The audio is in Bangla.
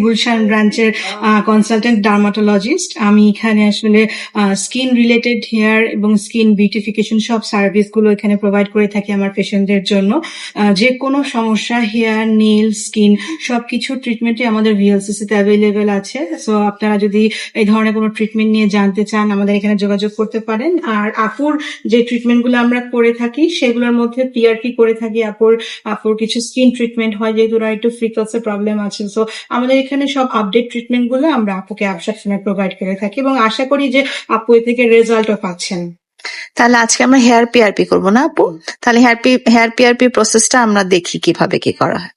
গুলশান ব্রাঞ্চের কনসালটেন্ট ডার্মাটোলজিস্ট। আমি এখানে আসলে স্কিন রিলেটেড হেয়ার এবং স্কিন বিউটিফিকেশন সব সার্ভিসগুলো এখানে প্রোভাইড করে থাকি আমার পেশেন্টদের জন্য। যে কোনো সমস্যা হেয়ার, নেল, স্কিন সবকিছু ট্রিটমেন্টই আমাদের ভিএলসিসিতে অ্যাভেলেবেল আছে। সো আপনারা যদি এই ধরনের কোনো ট্রিটমেন্ট নিয়ে জানতে চান আমাদের এখানে যোগাযোগ করতে পারেন। আর আপুর যে ট্রিটমেন্টগুলো আমরা করে থাকি সেগুলোর মধ্যে পিআরপি করে থাকি। আপুর কিছু স্কিন ট্রিটমেন্ট হয় যেহেতু ওরা একটু ফ্রিকলসের প্রবলেম আছে। সো আমাদের এখানে সব আপডেট ট্রিটমেন্ট গুলো আমরা আপুকে সবসময় প্রোভাইড করে থাকি এবং আশা করি যে আপু এ থেকে রেজাল্টও পাচ্ছেন। তাহলে আজকে আমরা হেয়ার পিআরপি করবো না আপু? তাহলে হেয়ার পিআরপি প্রসেসটা আমরা দেখি কিভাবে কি করা হয়।